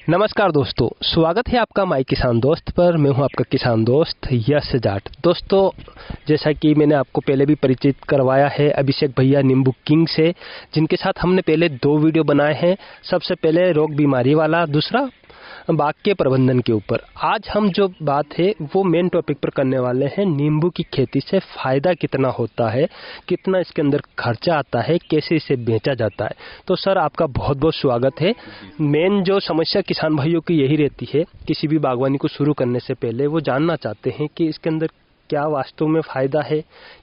नमस्कार दोस्तों, स्वागत है आपका माई किसान दोस्त पर। मैं हूं आपका किसान दोस्त यश जाट। दोस्तों, जैसा कि मैंने आपको पहले भी परिचित करवाया है अभिषेक भैया नींबू किंग से, जिनके साथ हमने पहले 2 वीडियो बनाए हैं। सबसे पहले रोग बीमारी वाला, दूसरा बाग के प्रबंधन के ऊपर। आज हम जो बात है वो मेन टॉपिक पर करने वाले हैं, नींबू की खेती से फ़ायदा कितना होता है, कितना इसके अंदर खर्चा आता है, कैसे इसे बेचा जाता है। तो सर, आपका बहुत बहुत स्वागत है। मेन जो समस्या किसान भाइयों की यही रहती है, किसी भी बागवानी को शुरू करने से पहले वो जानना चाहते हैं कि इसके अंदर क्या वास्तव में फ़ायदा है,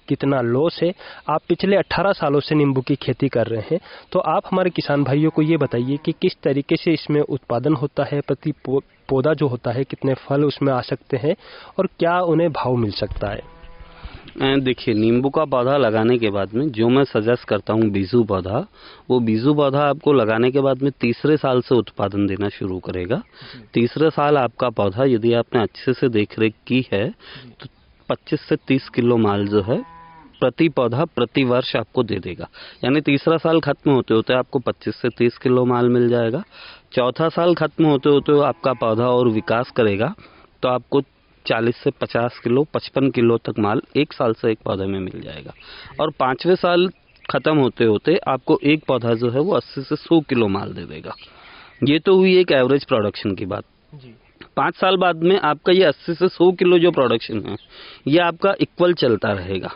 कितना लॉस है। आप पिछले 18 सालों से नींबू की खेती कर रहे हैं, तो आप हमारे किसान भाइयों को ये बताइए कि किस तरीके से इसमें उत्पादन होता है, प्रति पौधा जो होता है कितने फल उसमें आ सकते हैं और क्या उन्हें भाव मिल सकता है। देखिए, नींबू का पौधा लगाने के बाद में जो मैं सजेस्ट करता हूँ बीजू पौधा, वो बीजू पौधा आपको लगाने के बाद में तीसरे साल से उत्पादन देना शुरू करेगा। तीसरे साल आपका पौधा यदि आपने अच्छे से देख रेख की है तो 25 से 30 किलो माल जो है प्रति पौधा प्रति वर्ष आपको दे देगा। यानी तीसरा साल खत्म होते होते आपको 25 से 30 किलो माल मिल जाएगा। चौथा साल खत्म होते होते आपका पौधा और विकास करेगा तो आपको 40 से 50 किलो 55 किलो तक माल एक साल से एक पौधे में मिल जाएगा। और 5वें साल खत्म होते होते आपको एक पौधा जो है वो 80 से 100 किलो माल दे देगा। ये तो हुई एक एवरेज प्रोडक्शन की बात। 5 साल बाद में आपका ये 80 से 100 किलो जो प्रोडक्शन है ये आपका इक्वल चलता रहेगा।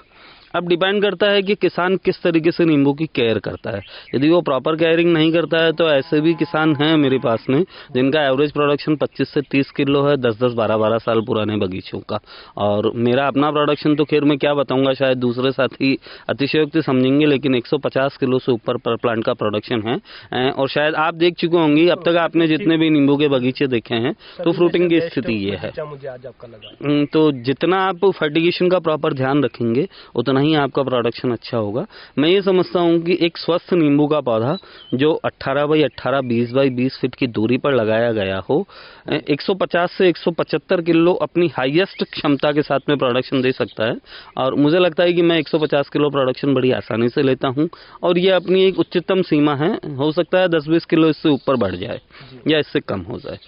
अब डिपेंड करता है कि किसान किस तरीके से नींबू की केयर करता है। यदि वो प्रॉपर केयरिंग नहीं करता है तो ऐसे भी किसान हैं मेरे पास में जिनका एवरेज प्रोडक्शन 25 से 30 किलो है, 10-10, 12-12 साल पुराने बगीचों का। और मेरा अपना प्रोडक्शन तो खैर मैं क्या बताऊंगा, शायद दूसरे साथी अतिशयोक्ति समझेंगे, लेकिन 150 किलो से ऊपर पर प्लांट का प्रोडक्शन है। और शायद आप देख चुके होंगे, अब तक आपने जितने भी नींबू के बगीचे देखे हैं तो फ्रूटिंग की स्थिति ये है। तो जितना आप फर्टिगेशन का प्रॉपर ध्यान रखेंगे उतना ही आपका प्रोडक्शन अच्छा होगा। मैं ये समझता हूँ कि एक स्वस्थ नींबू का पौधा जो 18 बाई 18, 20 बाई 20 फीट की दूरी पर लगाया गया हो, 150 से 175 किलो अपनी हाईएस्ट क्षमता के साथ में प्रोडक्शन दे सकता है। और मुझे लगता है कि मैं 150 किलो प्रोडक्शन बड़ी आसानी से लेता हूँ और ये अपनी एक उच्चतम सीमा है। हो सकता है 10-20 किलो इससे ऊपर बढ़ जाए या इससे कम हो जाए,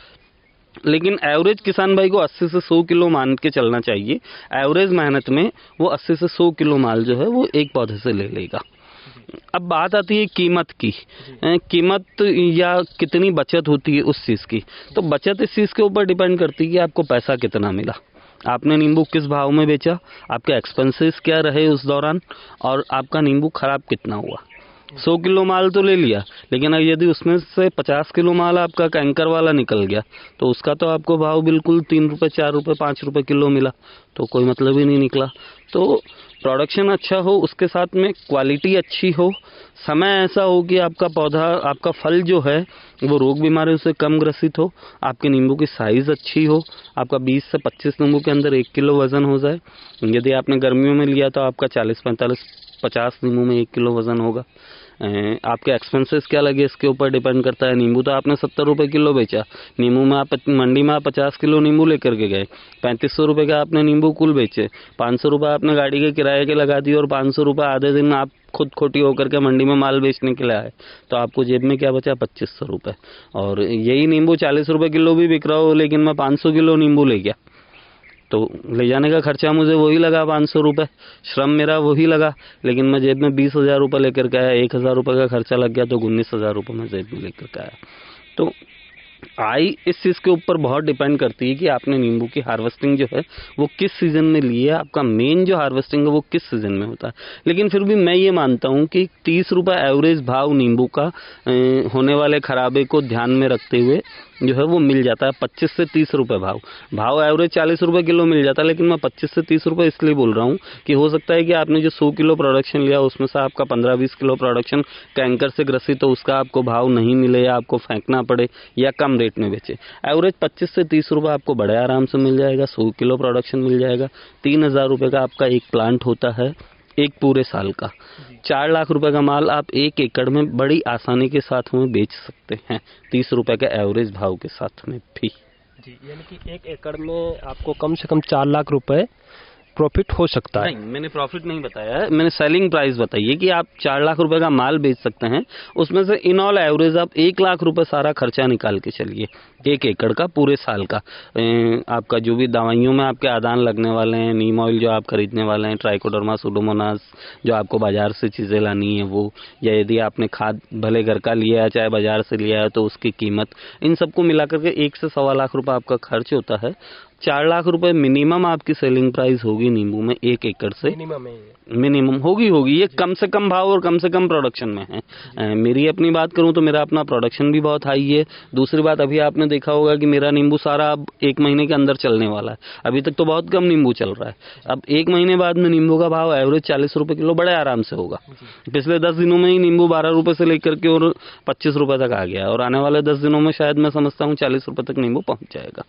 लेकिन एवरेज किसान भाई को 80 से 100 किलो मान के चलना चाहिए। एवरेज मेहनत में वो 80 से 100 किलो माल जो है वो एक पौधे से ले लेगा। अब बात आती है कीमत की। कीमत या कितनी बचत होती है उस चीज़ की। तो बचत इस चीज़ के ऊपर डिपेंड करती है कि आपको पैसा कितना मिला, आपने नींबू किस भाव में बेचा, आपके एक्सपेंसेस क्या रहे उस दौरान, और आपका नींबू खराब कितना हुआ। 100 किलो माल तो ले लिया, लेकिन यदि उसमें से 50 किलो माल आपका कैंकर वाला निकल गया तो उसका तो आपको भाव बिल्कुल 3 रुपये, 4 रुपये, 5 रुपये किलो मिला, तो कोई मतलब ही नहीं निकला। तो प्रोडक्शन अच्छा हो, उसके साथ में क्वालिटी अच्छी हो, समय ऐसा हो कि आपका पौधा, आपका फल जो है वो रोग बीमारियों से कम ग्रसित हो, आपके नींबू की साइज़ अच्छी हो, आपका 20 से 25 नींबू के अंदर 1 किलो वज़न हो जाए। यदि आपने गर्मियों में लिया तो आपका 40, 45, 50 नींबू में 1 किलो वज़न होगा। आपके एक्सपेंसेस क्या लगे इसके ऊपर डिपेंड करता है। नींबू तो आपने 70 रुपये किलो बेचा, नींबू में आप मंडी में आप 50 किलो नींबू लेकर के गए, 3500 रुपये का आपने नींबू कुल बेचे, 500 रुपये आपने गाड़ी के किराए के लगा दिए और 500 रुपये आधे दिन आप खुद खोटी होकर के मंडी में माल बेचने के लिए आए, तो आपको जेब में क्या बचा, 2500 रुपये। और यही नींबू 40 रुपये किलो भी बिक रहा हो, लेकिन मैं 500 किलो नींबू ले गया तो ले जाने का खर्चा मुझे वही लगा 500 रुपये, श्रम मेरा वही लगा, लेकिन मैं जेब में 20,000 रुपये लेकर के आया, 1,000 रुपये का खर्चा लग गया तो 19,000 रुपये मैं जेब में लेकर के आया। तो आय इस चीज़ के ऊपर बहुत डिपेंड करती है कि आपने नींबू की हार्वेस्टिंग जो है वो किस सीज़न में ली है, आपका मेन जो हार्वेस्टिंग है वो किस सीज़न में होता है। लेकिन फिर भी मैं ये मानता हूँ कि 30 रुपये एवरेज भाव नींबू का होने वाले खराबे को ध्यान में रखते हुए जो है वो मिल जाता है। 25 से 30 रुपये भाव एवरेज 40 रुपये किलो मिल जाता है, लेकिन मैं 25 से 30 रुपये इसलिए बोल रहा हूँ कि हो सकता है कि आपने जो 100 किलो प्रोडक्शन लिया उसमें से आपका 15-20 किलो प्रोडक्शन कैंकर से ग्रसित हो, उसका आपको भाव नहीं मिले या आपको फेंकना पड़े या कम रेट में बेचे। एवरेज 25 से 30 रुपये आपको बड़े आराम से मिल जाएगा, 100 किलो प्रोडक्शन मिल जाएगा। 3,000 रुपये का आपका एक प्लांट होता है एक पूरे साल का। 4 लाख रुपए का माल आप 1 एकड़ में बड़ी आसानी के साथ में बेच सकते हैं, 30 रुपए के एवरेज भाव के साथ में भी। जी, यानी कि 1 एकड़ में आपको कम से कम 4 लाख रुपए प्रॉफिट हो सकता है? नहीं, मैंने प्रॉफिट नहीं बताया है, मैंने सेलिंग प्राइस बताई है कि आप 4 लाख रुपए का माल बेच सकते हैं, उसमें से इन ऑल एवरेज आप 1 लाख रुपए सारा खर्चा निकाल के चलिए, 1 एकड़ का पूरे साल का। आपका जो भी दवाइयों में आपके आदान लगने वाले हैं, नीम ऑयल जो आप खरीदने वाले हैं, ट्राइकोडर्मा, सुडोमोनास जो आपको बाजार से चीज़ें लानी है वो, या यदि आपने खाद भले घर का लिया है चाहे बाजार से लिया है तो उसकी कीमत, इन सबको मिलाकर के 1 से 1.25 लाख रुपए आपका खर्च होता है। 4 लाख रुपए मिनिमम आपकी सेलिंग प्राइस होगी नींबू में 1 एकड़ से, मिनिमम होगी। ये कम से कम भाव और कम से कम प्रोडक्शन में है। मेरी अपनी बात करूं तो मेरा अपना प्रोडक्शन भी बहुत हाई है। दूसरी बात, अभी आपने देखा होगा कि मेरा नींबू सारा अब 1 महीने के अंदर चलने वाला है, अभी तक तो बहुत कम नींबू चल रहा है। अब 1 महीने बाद में नींबू का भाव एवरेज 40 रुपए किलो बड़े आराम से होगा। पिछले 10 दिनों में ही नींबू 12 रुपए से लेकर के और 25 रुपए तक आ गया, और आने वाले 10 दिनों में शायद मैं समझता हूँ 40 रुपए तक नींबू पहुंच जाएगा।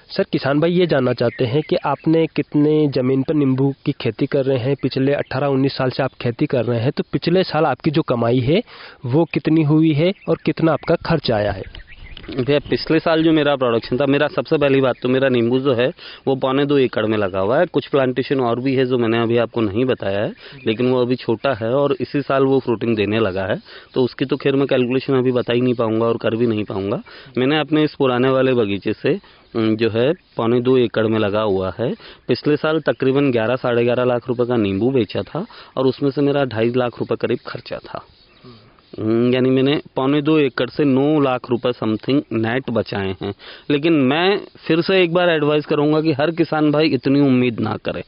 सर, किसान भाई ये जानना चाहते हैं कि आपने कितने ज़मीन पर नींबू की खेती कर रहे हैं? पिछले 18-19 साल से आप खेती कर रहे हैं, तो पिछले साल आपकी जो कमाई है वो कितनी हुई है और कितना आपका खर्च आया है? भैया, पिछले साल जो मेरा प्रोडक्शन था, मेरा सबसे पहली बात तो मेरा नींबू जो है वो 2.25 एकड़ में लगा हुआ है। कुछ प्लांटेशन और भी है जो मैंने अभी आपको नहीं बताया है, लेकिन वो अभी छोटा है और इसी साल वो फ्रूटिंग देने लगा है, तो उसकी तो खैर मैं कैलकुलेशन अभी बता ही नहीं पाऊंगा और कर भी नहीं पाऊंगा। मैंने अपने इस पुराने वाले बगीचे से जो है 2.25 एकड़ में लगा हुआ है, पिछले साल तकरीबन 11-11.5 लाख रुपए का नींबू बेचा था और उसमें से मेरा 2.5 लाख रुपए करीब खर्चा था। यानी मैंने 2.25 एकड़ से 9 लाख रुपए समथिंग नेट बचाए हैं। लेकिन मैं फिर से एक बार एडवाइस करूंगा कि हर किसान भाई इतनी उम्मीद ना करे।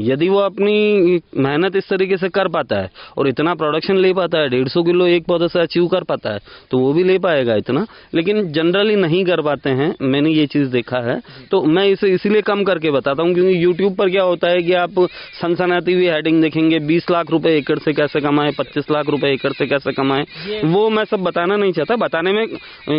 यदि वो अपनी मेहनत इस तरीके से कर पाता है और इतना प्रोडक्शन ले पाता है, 150 किलो एक पौधे से अचीव कर पाता है, तो वो भी ले पाएगा इतना। लेकिन जनरली नहीं कर पाते हैं, मैंने ये चीज़ देखा है, तो मैं इसे इसीलिए कम करके बताता हूँ क्योंकि यूट्यूब पर क्या होता है कि आप सनसनाती हुई हेडिंग देखेंगे, 20 लाख रुपए एकड़ से कैसे कमाए, 25 लाख रुपए एकड़ से कैसे कमाए, वो मैं सब बताना नहीं चाहता। बताने में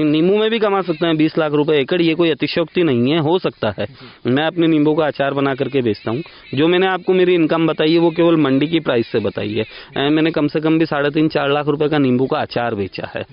नींबू में भी कमा सकते हैं 20 लाख रुपए एकड़, ये कोई अतिशयोक्ति नहीं है, हो सकता है। मैं अपने नींबू का अचार बना करके बेचता हूँ। जो मैंने आपको मेरी इनकम बताई है वो केवल मंडी की प्राइस से बताई है। मैंने कम से कम भी 3.5-4 लाख रुपए का नींबू का अचार बेचा है।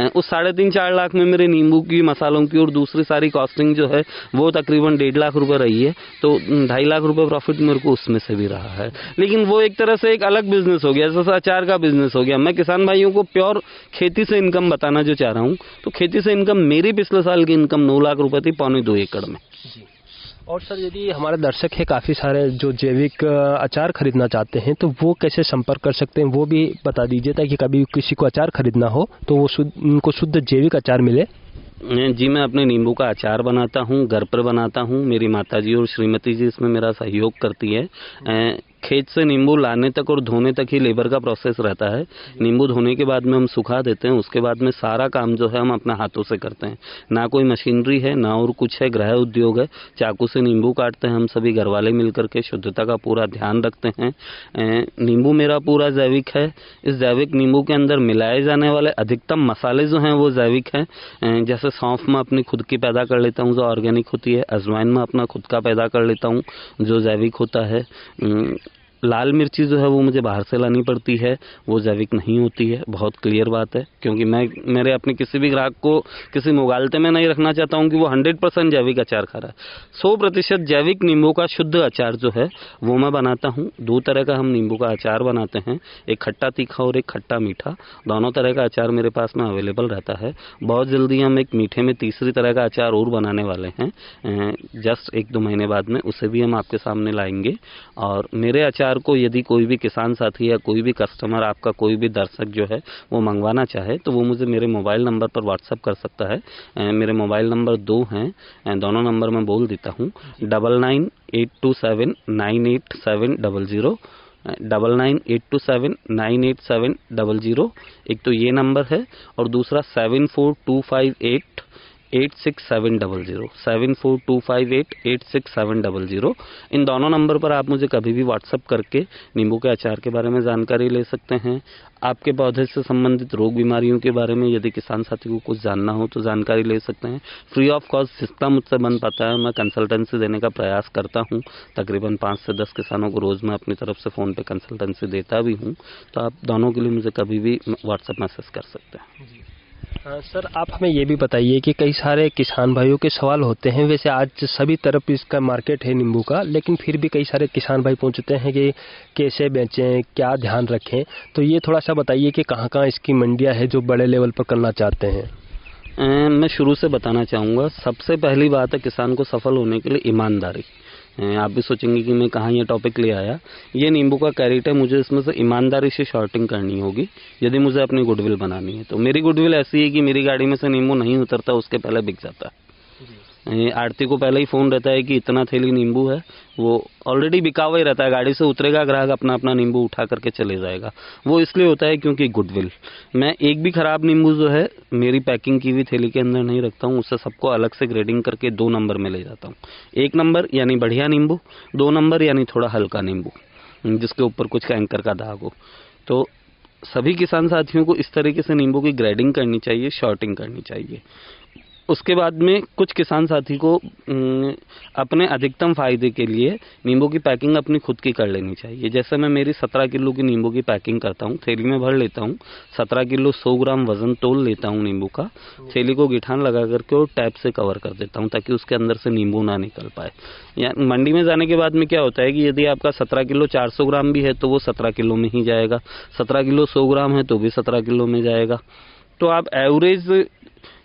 उस 3.5-4 लाख में मेरे नींबू की, मसालों की और दूसरी सारी कॉस्टिंग जो है वो तकरीबन 1.5 लाख रुपए रही है, तो 2.5 लाख रुपए प्रॉफिट मेरे को उसमें से भी रहा है। लेकिन वो एक तरह से एक अलग बिजनेस हो गया, जैसा अचार का बिजनेस हो गया। मैं किसान भाइयों को प्योर खेती से इनकम बताना जो चाह रहा हूँ, तो खेती से इनकम, मेरी पिछले साल की इनकम 9 लाख रुपए थी 2.25 एकड़ में। और सर, यदि हमारे दर्शक है काफ़ी सारे जो जैविक अचार खरीदना चाहते हैं, तो वो कैसे संपर्क कर सकते हैं, वो भी बता दीजिए, ताकि कभी किसी को अचार खरीदना हो तो वो उनको शुद्ध जैविक अचार मिले। जी, मैं अपने नींबू का अचार बनाता हूँ, घर पर बनाता हूँ। मेरी माताजी और श्रीमती जी इसमें मेरा सहयोग करती है। खेत से नींबू लाने तक और धोने तक ही लेबर का प्रोसेस रहता है। नींबू धोने के बाद में हम सुखा देते हैं, उसके बाद में सारा काम जो है हम अपने हाथों से करते हैं। ना कोई मशीनरी है, ना और कुछ है, गृह उद्योग है। चाकू से नींबू काटते हैं हम सभी घर वाले मिलकर के, शुद्धता का पूरा ध्यान रखते हैं। नींबू मेरा पूरा जैविक है। इस जैविक नींबू के अंदर मिलाए जाने वाले अधिकतम मसाले जो हैं वो जैविक हैं। जैसे सौंफ में अपनी खुद की पैदा कर लेता हूँ जो ऑर्गेनिक होती है, अजवाइन में अपना खुद का पैदा कर लेता हूँ जो जैविक होता है। लाल मिर्ची जो है वो मुझे बाहर से लानी पड़ती है, वो जैविक नहीं होती है, बहुत क्लियर बात है, क्योंकि मैं मेरे अपने किसी भी ग्राहक को किसी मुगालते में नहीं रखना चाहता हूँ कि वो 100% जैविक अचार खा रहा है। 100% जैविक नींबू का शुद्ध अचार जो है वो मैं बनाता हूँ। 2 तरह का हम नींबू का अचार बनाते हैं, एक खट्टा तीखा और एक खट्टा मीठा। दोनों तरह का अचार मेरे पास में अवेलेबल रहता है। बहुत जल्दी हम एक मीठे में तीसरी तरह का अचार और बनाने वाले हैं, जस्ट 1-2 महीने बाद में, उसे भी हम आपके सामने लाएंगे। और मेरे अचार को यदि कोई भी किसान साथी या कोई भी कस्टमर, आपका कोई भी दर्शक जो है वो मंगवाना चाहे तो वो मुझे मेरे मोबाइल नंबर पर व्हाट्सएप कर सकता है। मेरे मोबाइल नंबर 2 हैं, दोनों नंबर मैं बोल देता हूँ। 9982798700, 9982798700। एक तो ये नंबर है और दूसरा 7425886700, 7425886700। इन दोनों नंबर पर आप मुझे कभी भी व्हाट्सएप करके नींबू के अचार के बारे में जानकारी ले सकते हैं। आपके पौधे से संबंधित रोग बीमारियों के बारे में यदि किसान साथी को कुछ जानना हो तो जानकारी ले सकते हैं। फ्री ऑफ कॉस्ट जितना मुझसे बन पाता है मैं कंसल्टेंसी देने का प्रयास करता हूं। तकरीबन 5 से 10 किसानों को रोज़ मैं अपनी तरफ से फ़ोन पे कंसल्टेंसी देता भी हूं। तो आप दोनों के लिए मुझे कभी भी व्हाट्सएप मैसेज कर सकते हैं। हाँ सर, आप हमें ये भी बताइए कि कई सारे किसान भाइयों के सवाल होते हैं। वैसे आज सभी तरफ इसका मार्केट है नींबू का, लेकिन फिर भी कई सारे किसान भाई पूछते हैं कि कैसे बेचें, क्या ध्यान रखें। तो ये थोड़ा सा बताइए कि कहाँ कहाँ इसकी मंडियाँ है जो बड़े लेवल पर करना चाहते हैं। मैं शुरू से बताना चाहूँगा, सबसे पहली बात है किसान को सफल होने के लिए ईमानदारी। आप भी सोचेंगे कि मैं कहाँ ये टॉपिक ले आया। ये नींबू का कैरेट है, मुझे इसमें से ईमानदारी से शॉर्टिंग करनी होगी यदि मुझे अपनी गुडविल बनानी है। तो मेरी गुडविल ऐसी है कि मेरी गाड़ी में से नींबू नहीं उतरता, उसके पहले बिक जाता है। आड़ती को पहले ही फ़ोन रहता है कि इतना थैली नींबू है, वो ऑलरेडी बिका हुआ ही रहता है। गाड़ी से उतरेगा ग्राहक, अपना अपना नींबू उठा करके चले जाएगा। वो इसलिए होता है क्योंकि गुडविल। मैं एक भी ख़राब नींबू जो है मेरी पैकिंग की हुई थैली के अंदर नहीं रखता हूँ, उससे सबको अलग से ग्रेडिंग करके 2 नंबर में ले जाता हूँ। 1 नंबर यानी बढ़िया नींबू, 2 नंबर यानी थोड़ा हल्का नींबू जिसके ऊपर कुछ कैंकर का दाग हो। तो सभी किसान साथियों को इस तरीके से नींबू की ग्रेडिंग करनी चाहिए, शॉर्टिंग करनी चाहिए। उसके बाद में कुछ किसान साथी को अपने अधिकतम फायदे के लिए नींबू की पैकिंग अपनी खुद की कर लेनी चाहिए। जैसे मैं मेरी 17 किलो की नींबू की पैकिंग करता हूँ, थैली में भर लेता हूँ, 17 किलो 100 ग्राम वजन तोल लेता हूँ नींबू का, थैली को गिठान लगा करके और टैप से कवर कर देता हूँ ताकि उसके अंदर से नींबू ना निकल पाए। या मंडी में जाने के बाद में क्या होता है कि यदि आपका 17 किलो 400 ग्राम भी है तो वो 17 किलो में ही जाएगा, 17 किलो 100 ग्राम है तो भी 17 किलो में जाएगा। तो आप एवरेज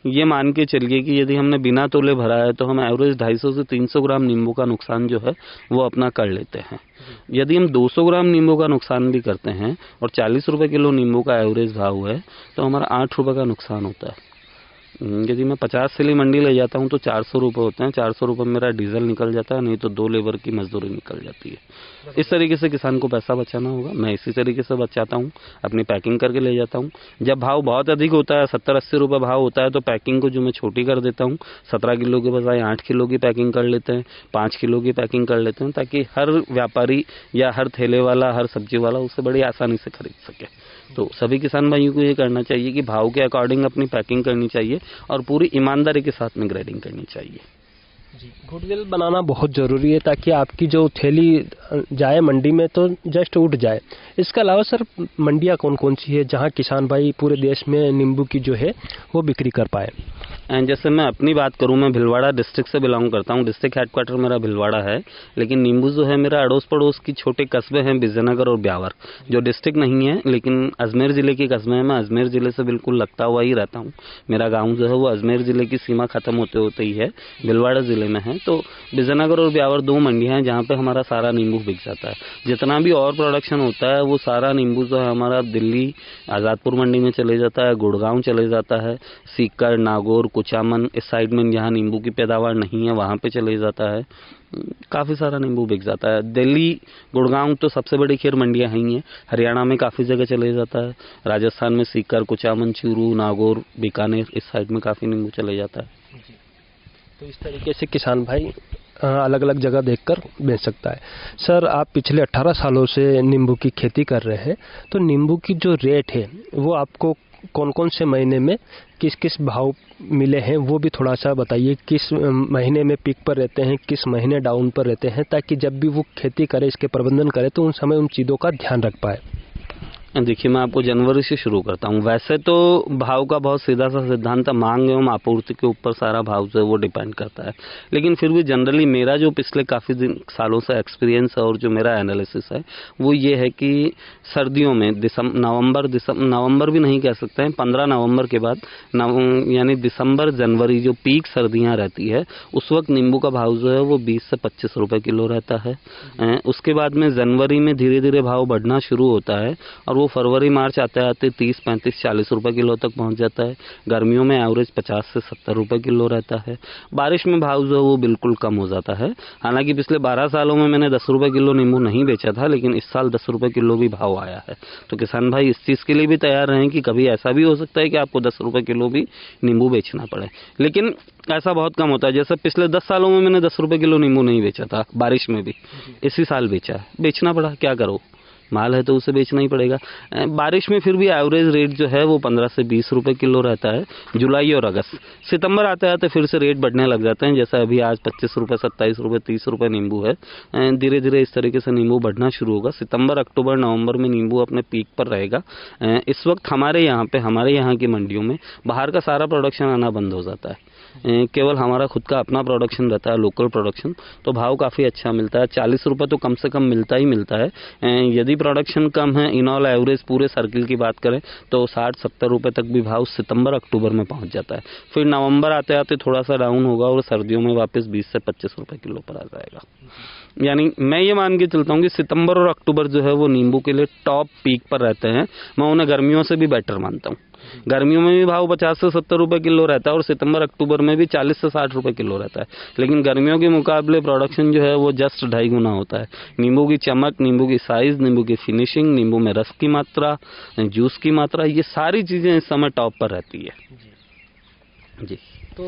ये मान के चलिए कि यदि हमने बिना तोले भरा है तो हम एवरेज 250 से 300 ग्राम नींबू का नुकसान जो है वो अपना कर लेते हैं। यदि हम 200 ग्राम नींबू का नुकसान भी करते हैं और 40 रुपए किलो नींबू का एवरेज भाव है तो हमारा 8 रुपए का नुकसान होता है। यदि मैं 50 सिली मंडी ले जाता हूँ तो 400 रुपये होते हैं, 400 रुपये मेरा डीजल निकल जाता है, नहीं तो 2 लेबर की मजदूरी निकल जाती है। इस तरीके से किसान को पैसा बचाना होगा। मैं इसी तरीके से बचाता हूँ, अपनी पैकिंग करके ले जाता हूँ। जब भाव बहुत अधिक होता है, 70-80 रुपये भाव होता है, तो पैकिंग को जो मैं छोटी कर देता हूँ, 17 किलो के बजाय 8 किलो की पैकिंग कर लेते हैं, 5 किलो की पैकिंग कर लेते हैं, ताकि हर व्यापारी या हर ठेले वाला, हर सब्जी वाला उसे बड़ी आसानी से खरीद सके। तो सभी किसान भाइयों को ये करना चाहिए कि भाव के अकॉर्डिंग अपनी पैकिंग करनी चाहिए और पूरी ईमानदारी के साथ में ग्रेडिंग करनी चाहिए। जी, गुडविल बनाना बहुत ज़रूरी है ताकि आपकी जो थैली जाए मंडी में तो जस्ट उठ जाए। इसके अलावा सर मंडियाँ कौन कौन सी है जहाँ किसान भाई पूरे देश में नींबू की जो है वो बिक्री कर पाए? जैसे मैं अपनी बात करूं, मैं भिलवाड़ा डिस्ट्रिक्ट से बिलोंग करता हूं। डिस्ट्रिक्ट हेडक्वार्टर मेरा भिलवाड़ा है, लेकिन नींबू जो है मेरा अड़ोस पड़ोस की छोटे कस्बे हैं विजयनगर और ब्यावर, जो डिस्ट्रिक्ट नहीं है लेकिन अजमेर ज़िले के कस्बे हैं। मैं अजमेर ज़िले से बिल्कुल लगता हुआ ही रहता हूँ। मेरा गाँव जो है वो अजमेर ज़िले की सीमा खत्म होते होते ही है, भिलवाड़ा ज़िले में है। तो विजयनगर और ब्यावर 2 मंडियाँ हैं जहाँ पर हमारा सारा नींबू बिक जाता है। जितना भी और प्रोडक्शन होता है वो सारा नींबू जो है हमारा दिल्ली आज़ादपुर मंडी में चले जाता है, गुड़गांव चले जाता है, सीकर, नागौर, कुचामन, इस साइड में जहाँ नींबू की पैदावार नहीं है वहाँ पे चले जाता है। काफ़ी सारा नींबू बिक जाता है। दिल्ली, गुड़गांव तो सबसे बड़ी खैर मंडियाँ हैं ही हैं। हरियाणा में काफ़ी जगह चले जाता है, राजस्थान में सीकर, कुचामन, चूरू, नागौर, बीकानेर, इस साइड में काफ़ी नींबू चले जाता है। तो इस तरीके से किसान भाई अलग अलग जगह देखकर बेच सकता है। सर, आप पिछले 18 सालों से नींबू की खेती कर रहे हैं, तो नींबू की जो रेट है वो आपको कौन कौन से महीने में किस किस भाव मिले हैं वो भी थोड़ा सा बताइए। किस महीने में पीक पर रहते हैं, किस महीने डाउन पर रहते हैं, ताकि जब भी वो खेती करे, इसके प्रबंधन करे तो उन समय उन चीज़ों का ध्यान रख पाए। देखिए, मैं आपको जनवरी से शुरू करता हूँ। वैसे तो भाव का बहुत सीधा सा सिद्धांत है, मांग एवं आपूर्ति के ऊपर सारा भाव जो है वो डिपेंड करता है। लेकिन फिर भी जनरली मेरा जो पिछले काफ़ी सालों से एक्सपीरियंस है और जो मेरा एनालिसिस है वो ये है कि सर्दियों में नवंबर भी नहीं कह सकते हैं, 15 नवंबर के बाद यानी दिसंबर जनवरी जो पीक सर्दियाँ रहती है उस वक्त नींबू का भाव जो है वो 20 से 25 रुपये किलो रहता है। उसके बाद में जनवरी में धीरे धीरे भाव बढ़ना शुरू होता है और वो फरवरी मार्च आते आते 30, 35, 40 रुपए किलो तक पहुंच जाता है। गर्मियों में एवरेज 50 से 70 रुपए किलो रहता है। बारिश में भाव जो है वो बिल्कुल कम हो जाता है। हालांकि पिछले 12 सालों में मैंने 10 रुपए किलो नींबू नहीं बेचा था, लेकिन इस साल 10 रुपए किलो भी भाव आया है। तो किसान भाई इस चीज़ के लिए भी तैयार रहें कि कभी ऐसा भी हो सकता है कि आपको 10 रुपए किलो भी नींबू बेचना पड़े, लेकिन ऐसा बहुत कम होता है। जैसे पिछले 10 सालों में मैंने 10 रुपए किलो नींबू नहीं बेचा था, बारिश में भी इसी साल बेचा है, बेचना पड़ा, क्या करो। माल है तो उसे बेचना ही पड़ेगा। बारिश में फिर भी एवरेज रेट जो है वो 15 से 20 रुपए किलो रहता है, जुलाई और अगस्त। सितंबर आते आते फिर से रेट बढ़ने लग जाते हैं, जैसा अभी आज 25 रुपए, 27 रुपए, 30 रुपए नींबू है। धीरे धीरे इस तरीके से नींबू बढ़ना शुरू होगा। सितंबर, अक्टूबर, नवंबर में नींबू अपने पीक पर रहेगा। इस वक्त हमारे यहाँ की मंडियों में बाहर का सारा प्रोडक्शन आना बंद हो जाता है, केवल हमारा खुद का अपना प्रोडक्शन रहता है, लोकल प्रोडक्शन। तो भाव काफ़ी अच्छा मिलता है, 40 रुपये तो कम से कम मिलता ही मिलता है। यदि प्रोडक्शन कम है, इन ऑल एवरेज पूरे सर्किल की बात करें तो 60-70 रुपये तक भी भाव सितंबर अक्टूबर में पहुंच जाता है। फिर नवंबर आते आते थोड़ा सा डाउन होगा और सर्दियों में वापस 20 से 25 रुपये किलो पर आ जाएगा। यानी मैं ये मान के चलता हूँ कि सितंबर और अक्टूबर जो है वो नींबू के लिए टॉप पीक पर रहते हैं। मैं उन्हें गर्मियों से भी बेटर मानता हूँ। गर्मियों में भी भाव 50 से 70 रुपए किलो रहता है और सितंबर अक्टूबर में भी 40 से 60 रुपए किलो रहता है। लेकिन गर्मियों के मुकाबले प्रोडक्शन जो है वो जस्ट 2.5 गुना होता है। नींबू की चमक, नींबू की साइज, नींबू की फिनिशिंग, नींबू में रस की मात्रा, जूस की मात्रा, ये सारी चीजें इस समय टॉप पर रहती है जी। तो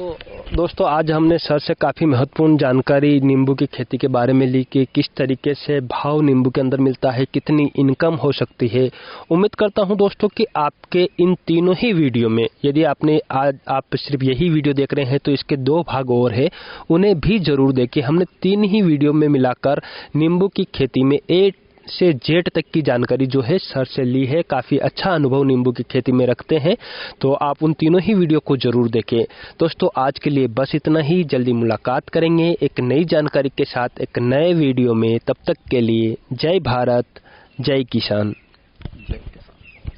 दोस्तों, आज हमने सर से काफ़ी महत्वपूर्ण जानकारी नींबू की खेती के बारे में ली कि किस तरीके से भाव नींबू के अंदर मिलता है, कितनी इनकम हो सकती है। उम्मीद करता हूं दोस्तों कि आपके इन तीनों ही वीडियो में, यदि आपने आज आप सिर्फ यही वीडियो देख रहे हैं तो इसके 2 भाग और है, उन्हें भी ज़रूर देखें। हमने 3 ही वीडियो में मिलाकर नींबू की खेती में A से Z तक की जानकारी जो है सर से ली है। काफ़ी अच्छा अनुभव नींबू की खेती में रखते हैं, तो आप उन तीनों ही वीडियो को ज़रूर देखें। दोस्तों, आज के लिए बस इतना ही। जल्दी मुलाकात करेंगे एक नई जानकारी के साथ एक नए वीडियो में। तब तक के लिए जय भारत, जय किसान।